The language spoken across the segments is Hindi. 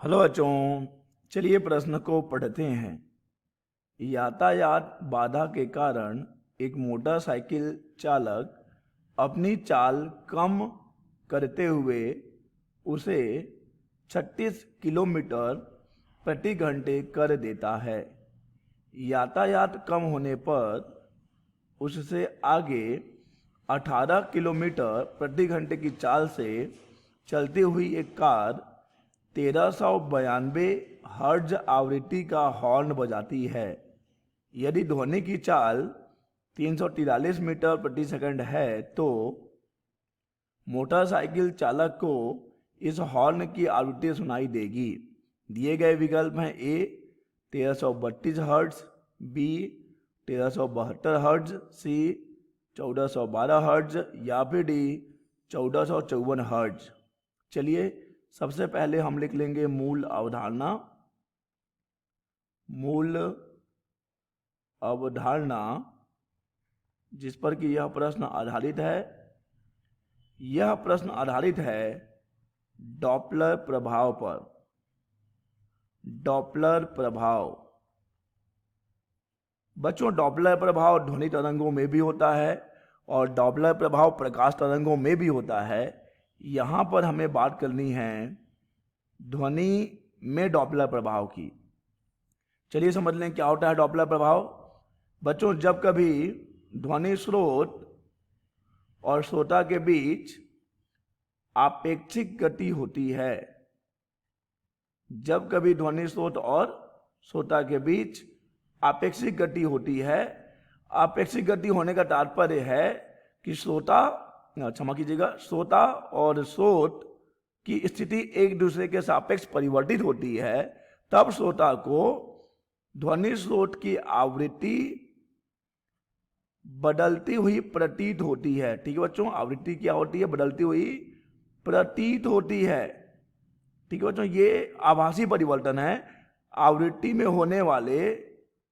हेलो बच्चों, चलिए प्रश्न को पढ़ते हैं। यातायात बाधा के कारण एक मोटरसाइकिल चालक अपनी चाल कम करते हुए उसे 36 किलोमीटर प्रति घंटे कर देता है। यातायात कम होने पर उससे आगे 18 किलोमीटर प्रति घंटे की चाल से चलती हुई एक कार 1392 हर्ट्ज आवृत्ति का हॉर्न बजाती है। यदि ध्वनि की चाल 343 मीटर प्रति सेकंड है तो मोटरसाइकिल चालक को इस हॉर्न की आवृत्ति सुनाई देगी। दिए गए विकल्प हैं: ए 1332 हर्ट्ज, बी 1372 हर्ट्ज, सी 1412 हर्ट्ज या फिर डी 1454 हर्ट्ज। चलिए सबसे पहले हम लिख लेंगे मूल अवधारणा। मूल अवधारणा जिस पर कि यह प्रश्न आधारित है, यह प्रश्न आधारित है डॉपलर प्रभाव पर। डॉपलर प्रभाव बच्चों, डॉपलर प्रभाव ध्वनि तरंगों में भी होता है और डॉपलर प्रभाव प्रकाश तरंगों में भी होता है। यहाँ पर हमें बात करनी है ध्वनि में डॉपलर प्रभाव की। चलिए समझ लें क्या होता है डॉपलर प्रभाव। बच्चों, जब कभी ध्वनि स्रोत और श्रोता के बीच आपेक्षिक गति होती है, जब कभी ध्वनि स्रोत और श्रोता के बीच आपेक्षिक गति होती है, आपेक्षिक गति होने का तात्पर्य है कि श्रोता और स्रोत की स्थिति एक दूसरे के सापेक्ष परिवर्तित होती है, तब श्रोता को ध्वनि स्रोत की आवृत्ति बदलती हुई प्रतीत होती है। ठीक है बच्चों, आवृत्ति क्या होती है? बदलती हुई प्रतीत होती है। ठीक है बच्चों, ये आभासी परिवर्तन है। आवृत्ति में होने वाले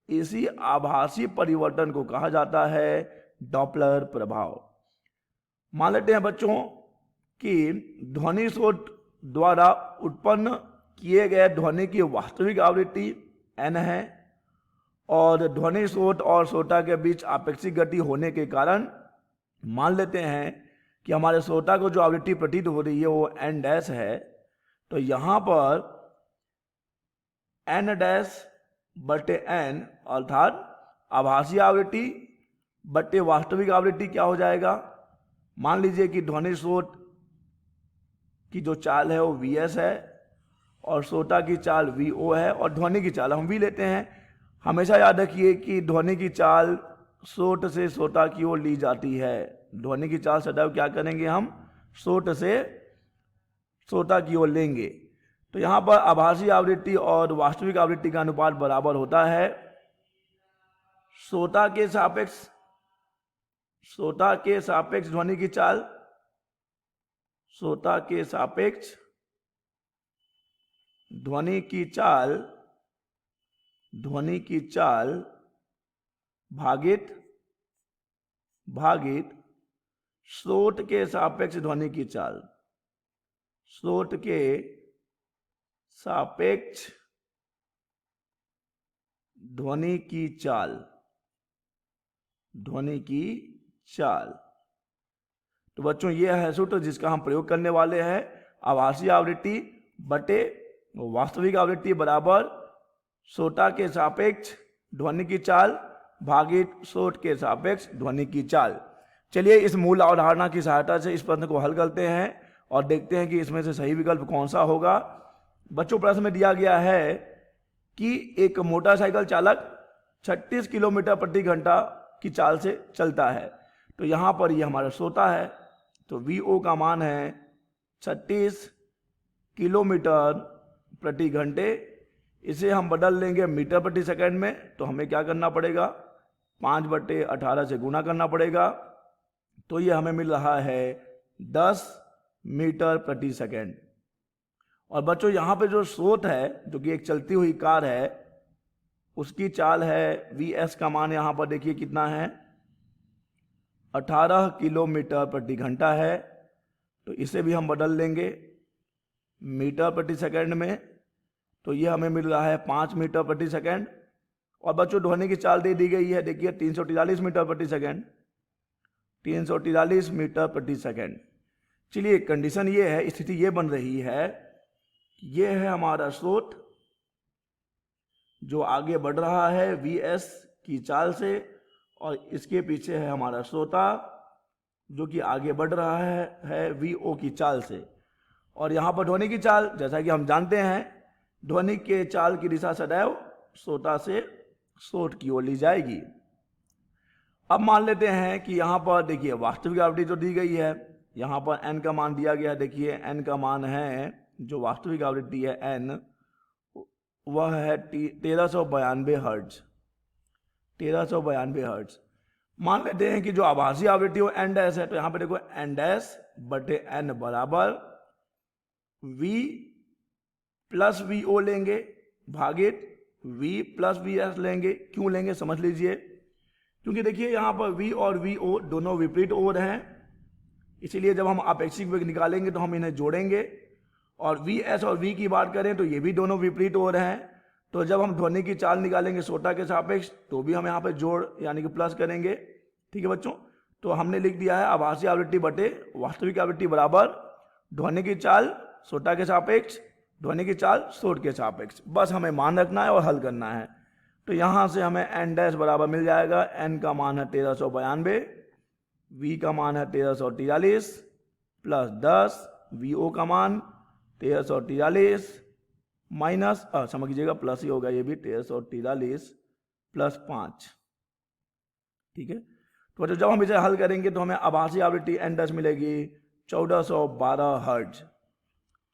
इसी आभासी परिवर्तन को कहा जाता है डॉपलर प्रभाव। मान लेते हैं बच्चों कि ध्वनि स्रोत द्वारा उत्पन्न किए गए ध्वनि की वास्तविक आवृत्ति n है और ध्वनि स्रोत और श्रोता के बीच आपेक्षिक गति होने के कारण मान लेते हैं कि हमारे श्रोता को जो आवृत्ति प्रतीत हो रही है वो n डैश है। तो यहां पर n डैश बटे n अर्थात आभासी आवृत्ति बटे वास्तविक आवृत्ति क्या हो जाएगा? मान लीजिए कि ध्वनि स्रोत की जो चाल है वो Vs है और श्रोता की चाल Vo है और ध्वनि की चाल हम V लेते हैं। हमेशा याद रखिए कि ध्वनि की चाल स्रोत से श्रोता की ओर ली जाती है। ध्वनि की चाल सदैव क्या करेंगे? हम स्रोत से श्रोता की ओर लेंगे। तो यहां पर आभासी आवृत्ति और वास्तविक आवृत्ति का अनुपात बराबर होता है श्रोता के सापेक्ष ध्वनि की चाल, श्रोता के सापेक्ष ध्वनि की चाल भागित स्रोत के सापेक्ष ध्वनि की चाल। स्रोत के सापेक्ष ध्वनि की चाल। तो बच्चों ये है सूत्र जिसका हम प्रयोग करने वाले हैं। आभासी आवृत्ति बटे वास्तविक आवृत्ति बराबर श्रोता के सापेक्ष ध्वनि की चाल भागित स्रोत के सापेक्ष ध्वनि की चाल। चलिए इस मूल अवधारणा की सहायता से इस प्रश्न को हल करते हैं और देखते हैं कि इसमें से सही विकल्प कौन सा होगा। बच्चों, प्रश्न में दिया गया है कि एक मोटरसाइकिल चालक 36 किलोमीटर प्रति घंटा की चाल से चलता है। तो यहां पर ये हमारा श्रोता है, तो Vo का मान है 36 किलोमीटर प्रति घंटे। इसे हम बदल लेंगे मीटर प्रति सेकंड में, तो हमें क्या करना पड़ेगा? 5/18 से गुना करना पड़ेगा। तो ये हमें मिल रहा है 10 मीटर प्रति सेकंड। और बच्चों यहाँ पे जो स्रोत है जो कि एक चलती हुई कार है, उसकी चाल है Vs का मान यहाँ पर देखिए कितना है? 18 किलोमीटर प्रति घंटा है। तो इसे भी हम बदल लेंगे मीटर प्रति सेकंड में। तो ये हमें मिल रहा है 5 मीटर प्रति सेकंड। और बच्चों ध्वनि की चाल दे दी गई है, देखिए 343 मीटर प्रति सेकंड, 343 मीटर प्रति सेकंड। चलिए कंडीशन ये है, स्थिति ये बन रही है, ये है हमारा स्रोत जो आगे बढ़ रहा है Vs की चाल से, और इसके पीछे है हमारा श्रोता जो कि आगे बढ़ रहा है Vo की चाल से। और यहाँ पर ध्वनि की चाल, जैसा कि हम जानते हैं, ध्वनि के चाल की दिशा सदैव श्रोता से स्रोत की ओर ली जाएगी। अब मान लेते हैं कि यहाँ पर देखिए वास्तविक आवृत्ति जो दी गई है, यहाँ पर n का मान दिया गया है। देखिए n का मान है, जो वास्तविक आवृत्ति है n, वह है 1392 हर्ट्ज, 1392 हर्ट्ज। मान लेते हैं कि जो आभासी आवृत्ति वो n डैश है, तो यहाँ पे देखो n डैश बटे n बराबर v प्लस vo लेंगे भागित v प्लस vs लेंगे। क्यों लेंगे समझ लीजिए, क्योंकि देखिए यहाँ पर v और vo दोनों विपरीत ओर हैं, इसीलिए जब हम आपेक्षिक वेग निकालेंगे तो हम इन्हें जोड़ेंगे। और Vs और V की बात करें तो ये भी दोनों विपरीत ओर हैं, तो जब हम ध्वनि की चाल निकालेंगे श्रोता के सापेक्ष तो भी हम यहाँ पे जोड़ यानी कि प्लस करेंगे। ठीक है बच्चों, तो हमने लिख दिया है आभासी आवृत्ति बटे वास्तविक आवृत्ति बराबर ध्वनि की चाल श्रोता के सापेक्ष, ध्वनि की चाल स्रोत के सापेक्ष। बस हमें मान रखना है और हल करना है। तो यहाँ से हमें n डैश बराबर मिल जाएगा, n का मान है 1392, V का मान है 1343 प्लस 10, Vo का मान 1343 माइनस समझ लीजिएगा प्लस ही होगा, ये भी 1343 प्लस 5। ठीक है, तो जब हम इसे हल करेंगे तो हमें आभासी आवृत्ति n डैश मिलेगी 1412 हर्ट्ज,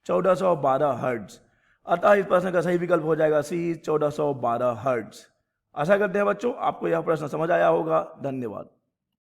1412 हर्ट्ज। अतः इस प्रश्न का सही विकल्प हो जाएगा C, 1412 हर्ट्ज। आशा करते हैं बच्चों आपको यह प्रश्न समझ आया होगा। धन्यवाद।